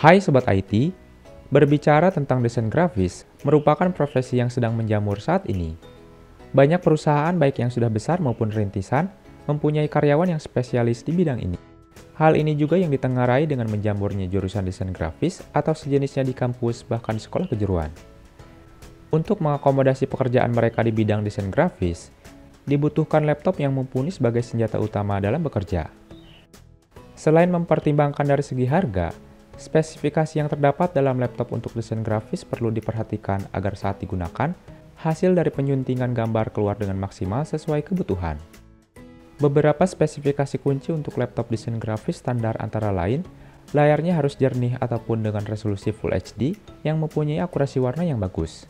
Hai Sobat IT, berbicara tentang desain grafis merupakan profesi yang sedang menjamur saat ini. Banyak perusahaan baik yang sudah besar maupun rintisan mempunyai karyawan yang spesialis di bidang ini. Hal ini juga yang ditengarai dengan menjamurnya jurusan desain grafis atau sejenisnya di kampus bahkan sekolah kejuruan. Untuk mengakomodasi pekerjaan mereka di bidang desain grafis, dibutuhkan laptop yang mumpuni sebagai senjata utama dalam bekerja. Selain mempertimbangkan dari segi harga, spesifikasi yang terdapat dalam laptop untuk desain grafis perlu diperhatikan agar saat digunakan, hasil dari penyuntingan gambar keluar dengan maksimal sesuai kebutuhan. Beberapa spesifikasi kunci untuk laptop desain grafis standar antara lain, layarnya harus jernih ataupun dengan resolusi Full HD yang mempunyai akurasi warna yang bagus.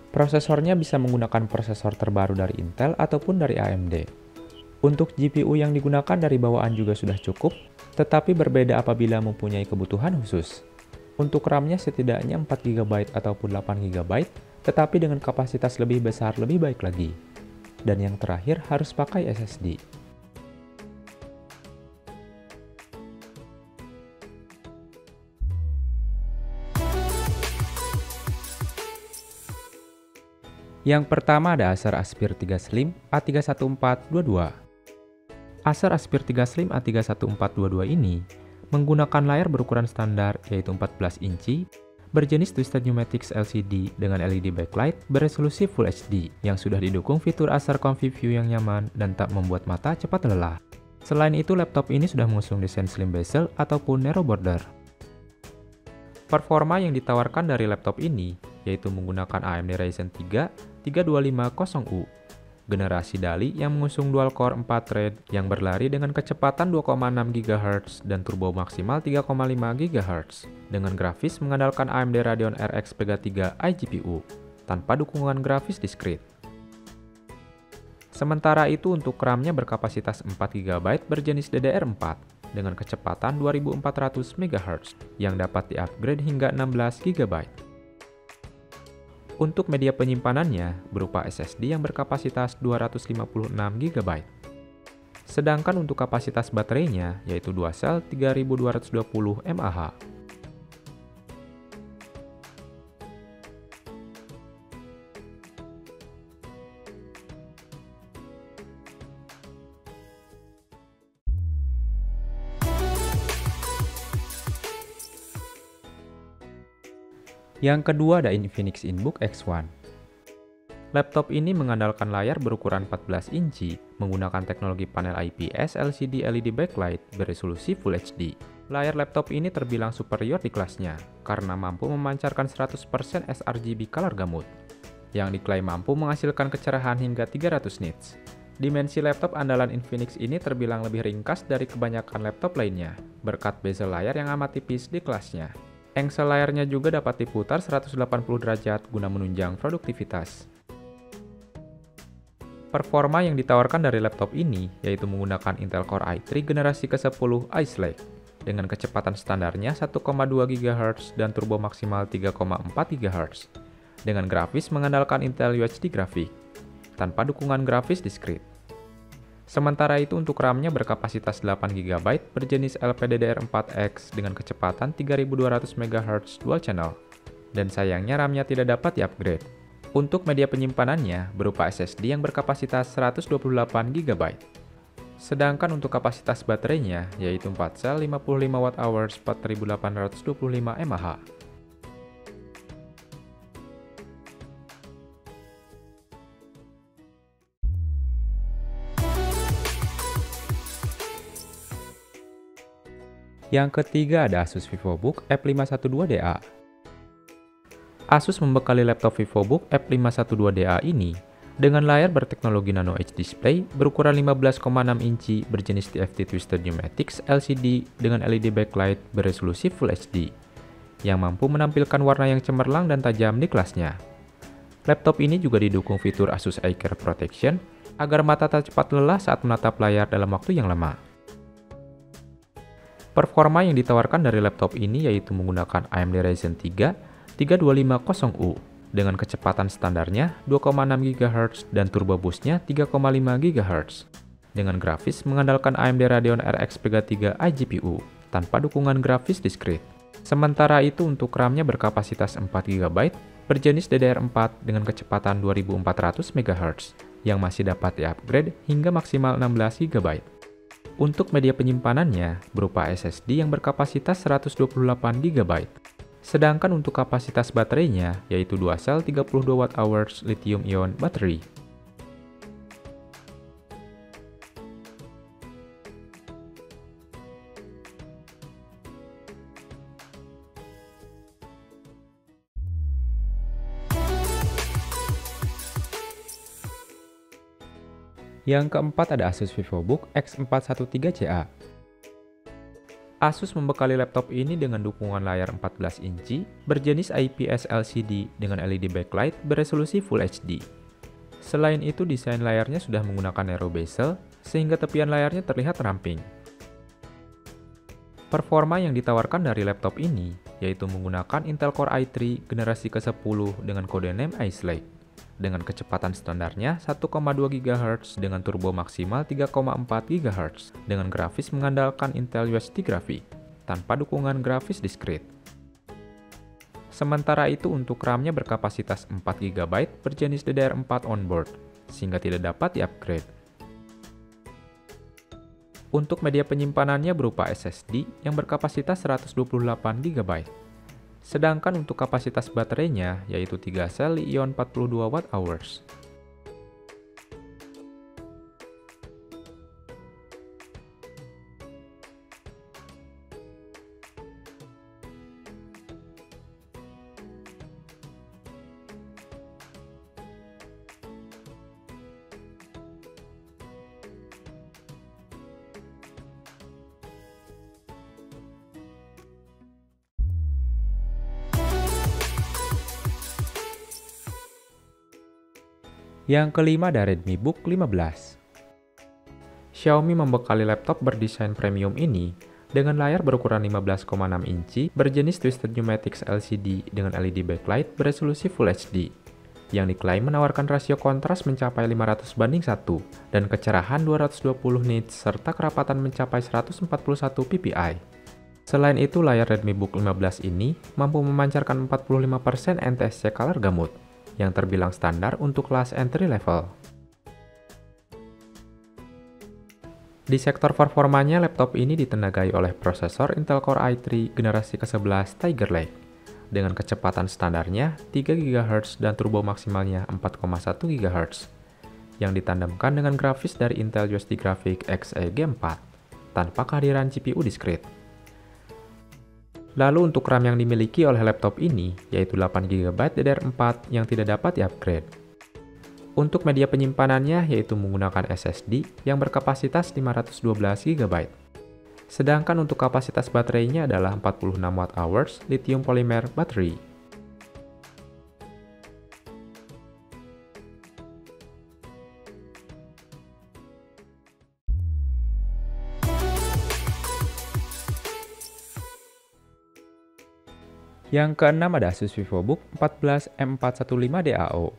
Prosesornya bisa menggunakan prosesor terbaru dari Intel ataupun dari AMD. Untuk GPU yang digunakan dari bawaan juga sudah cukup, tetapi berbeda apabila mempunyai kebutuhan khusus. Untuk RAM-nya setidaknya 4GB ataupun 8GB, tetapi dengan kapasitas lebih besar lebih baik lagi. Dan yang terakhir harus pakai SSD. Yang pertama ada Acer Aspire 3 Slim A31422. Acer Aspire 3 Slim A31422 ini menggunakan layar berukuran standar yaitu 14 inci, berjenis Twisted Pneumatics LCD dengan LED backlight beresolusi Full HD yang sudah didukung fitur Acer Comfy View yang nyaman dan tak membuat mata cepat lelah. Selain itu, laptop ini sudah mengusung desain slim bezel ataupun narrow border. Performa yang ditawarkan dari laptop ini yaitu menggunakan AMD Ryzen 3 3250U, generasi DALI yang mengusung dual-core 4 thread yang berlari dengan kecepatan 2,6 GHz dan turbo maksimal 3,5 GHz, dengan grafis mengandalkan AMD Radeon RX Vega 3 iGPU, tanpa dukungan grafis diskrit. Sementara itu untuk RAM-nya berkapasitas 4 GB berjenis DDR4, dengan kecepatan 2400 MHz, yang dapat di-upgrade hingga 16 GB. Untuk media penyimpanannya berupa SSD yang berkapasitas 256 GB. Sedangkan untuk kapasitas baterainya yaitu 2 sel 3220 mAh. Yang kedua ada Infinix Inbook X1. Laptop ini mengandalkan layar berukuran 14 inci, menggunakan teknologi panel IPS LCD LED backlight beresolusi Full HD. Layar laptop ini terbilang superior di kelasnya, karena mampu memancarkan 100% sRGB color gamut, yang diklaim mampu menghasilkan kecerahan hingga 300 nits. Dimensi laptop andalan Infinix ini terbilang lebih ringkas dari kebanyakan laptop lainnya, berkat bezel layar yang amat tipis di kelasnya. Engsel layarnya juga dapat diputar 180 derajat guna menunjang produktivitas. Performa yang ditawarkan dari laptop ini yaitu menggunakan Intel Core i3 generasi ke-10 Ice Lake dengan kecepatan standarnya 1,2 GHz dan turbo maksimal 3,4 GHz dengan grafis mengandalkan Intel UHD Graphics tanpa dukungan grafis diskrit. Sementara itu untuk RAM-nya berkapasitas 8 GB berjenis LPDDR4X dengan kecepatan 3200 MHz dual channel. Dan sayangnya RAM-nya tidak dapat di-upgrade. Untuk media penyimpanannya berupa SSD yang berkapasitas 128 GB. Sedangkan untuk kapasitas baterainya yaitu 4 sel 55 Wh 4825 mAh. Yang ketiga ada Asus VivoBook F512DA. Asus membekali laptop VivoBook F512DA ini dengan layar berteknologi Nano Edge Display berukuran 15,6 inci berjenis TFT Twisted Pneumatics LCD dengan LED backlight beresolusi Full HD yang mampu menampilkan warna yang cemerlang dan tajam di kelasnya. Laptop ini juga didukung fitur Asus Eye Care Protection agar mata tak cepat lelah saat menatap layar dalam waktu yang lama. Performa yang ditawarkan dari laptop ini yaitu menggunakan AMD Ryzen 3 3250U dengan kecepatan standarnya 2,6 GHz dan turbo boost-nya 3,5 GHz dengan grafis mengandalkan AMD Radeon RX Vega 3 iGPU tanpa dukungan grafis diskrit. Sementara itu untuk RAM-nya berkapasitas 4 GB, berjenis DDR4 dengan kecepatan 2400 MHz, yang masih dapat di-upgrade hingga maksimal 16 GB. Untuk media penyimpanannya berupa SSD yang berkapasitas 128 GB. Sedangkan untuk kapasitas baterainya yaitu 2 sel 32 Wh lithium-ion baterai. Yang keempat ada Asus VivoBook X413CA. Asus membekali laptop ini dengan dukungan layar 14 inci berjenis IPS LCD dengan LED backlight beresolusi Full HD. Selain itu, desain layarnya sudah menggunakan narrow bezel sehingga tepian layarnya terlihat ramping. Performa yang ditawarkan dari laptop ini yaitu menggunakan Intel Core i3 generasi ke-10 dengan kode name Ice Lake. Dengan kecepatan standarnya 1,2 GHz dengan turbo maksimal 3,4 GHz dengan grafis mengandalkan Intel UHD Graphics tanpa dukungan grafis diskrit. Sementara itu untuk RAM-nya berkapasitas 4 GB berjenis DDR4 onboard sehingga tidak dapat di-upgrade. Untuk media penyimpanannya berupa SSD yang berkapasitas 128 GB. Sedangkan untuk kapasitas baterainya yaitu 3 sel Li-ion 42 Wh. Yang kelima ada Redmi Book 15. Xiaomi membekali laptop berdesain premium ini dengan layar berukuran 15,6 inci berjenis Twisted Pneumatics LCD dengan LED backlight beresolusi Full HD, yang diklaim menawarkan rasio kontras mencapai 500:1 dan kecerahan 220 nits serta kerapatan mencapai 141 ppi. Selain itu, layar Redmi Book 15 ini mampu memancarkan 45% NTSC color gamut, yang terbilang standar untuk kelas entry level. Di sektor performanya, laptop ini ditenagai oleh prosesor Intel Core i3 generasi ke-11 Tiger Lake dengan kecepatan standarnya 3 GHz dan turbo maksimalnya 4,1 GHz, yang ditandemkan dengan grafis dari Intel UHD Graphics Xe-G4 tanpa kehadiran GPU diskrit. Lalu untuk RAM yang dimiliki oleh laptop ini yaitu 8 GB DDR4 yang tidak dapat di-upgrade. Untuk media penyimpanannya yaitu menggunakan SSD yang berkapasitas 512 GB. Sedangkan untuk kapasitas baterainya adalah 46 Wh lithium polymer baterai. Yang keenam ada Asus VivoBook 14 M415DAO.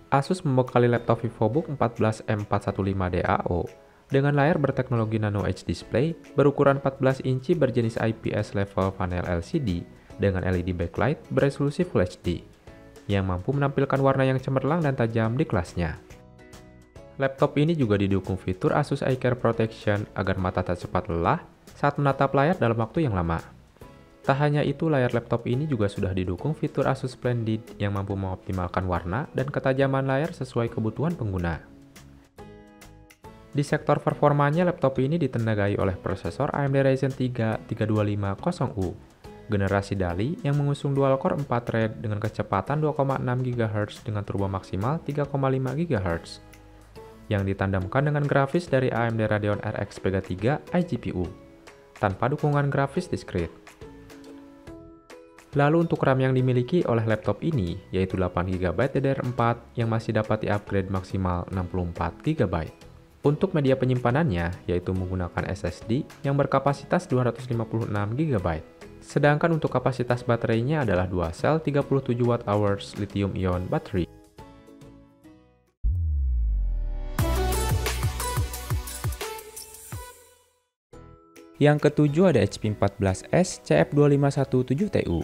Asus membekali laptop VivoBook 14 M415DAO dengan layar berteknologi Nano Edge Display berukuran 14 inci berjenis IPS level panel LCD dengan LED backlight beresolusi Full HD, yang mampu menampilkan warna yang cemerlang dan tajam di kelasnya. Laptop ini juga didukung fitur Asus Eye Care Protection agar mata tak cepat lelah saat menatap layar dalam waktu yang lama. Tak hanya itu, layar laptop ini juga sudah didukung fitur Asus Splendid yang mampu mengoptimalkan warna dan ketajaman layar sesuai kebutuhan pengguna. Di sektor performanya, laptop ini ditenagai oleh prosesor AMD Ryzen 3 3250U, generasi Dali yang mengusung dual-core 4 thread dengan kecepatan 2,6 GHz dengan turbo maksimal 3,5 GHz, yang ditandemkan dengan grafis dari AMD Radeon RX Vega 3 iGPU, tanpa dukungan grafis diskrit. Lalu untuk RAM yang dimiliki oleh laptop ini yaitu 8 GB DDR4 yang masih dapat di-upgrade maksimal 64 GB. Untuk media penyimpanannya yaitu menggunakan SSD yang berkapasitas 256 GB. Sedangkan untuk kapasitas baterainya adalah 2 sel 37 Wh lithium-ion baterai. Yang ketujuh ada HP 14S CF2517TU.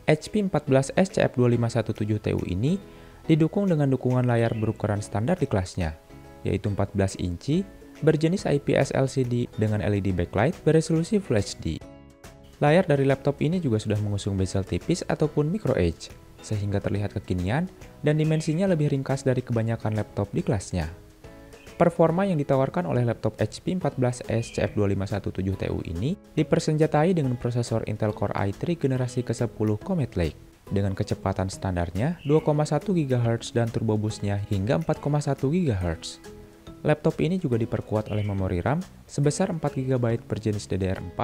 HP 14S CF2517TU ini didukung dengan dukungan layar berukuran standar di kelasnya, yaitu 14 inci, berjenis IPS LCD dengan LED backlight beresolusi Full HD. Layar dari laptop ini juga sudah mengusung bezel tipis ataupun micro edge, sehingga terlihat kekinian dan dimensinya lebih ringkas dari kebanyakan laptop di kelasnya. Performa yang ditawarkan oleh laptop HP 14S CF2517TU ini dipersenjatai dengan prosesor Intel Core i3 generasi ke-10 Comet Lake dengan kecepatan standarnya 2,1 GHz dan turbo boost-nya hingga 4,1 GHz. Laptop ini juga diperkuat oleh memori RAM sebesar 4 GB berjenis DDR4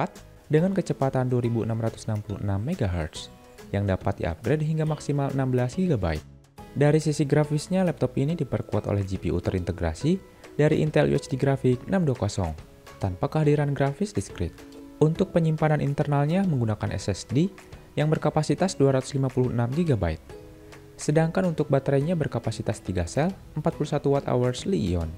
dengan kecepatan 2666 MHz yang dapat di-upgrade hingga maksimal 16 GB. Dari sisi grafisnya, laptop ini diperkuat oleh GPU terintegrasi dari Intel UHD Graphics 620 tanpa kehadiran grafis diskrit. Untuk penyimpanan internalnya menggunakan SSD yang berkapasitas 256 GB. Sedangkan untuk baterainya berkapasitas 3 sel 41 Wh Li-ion.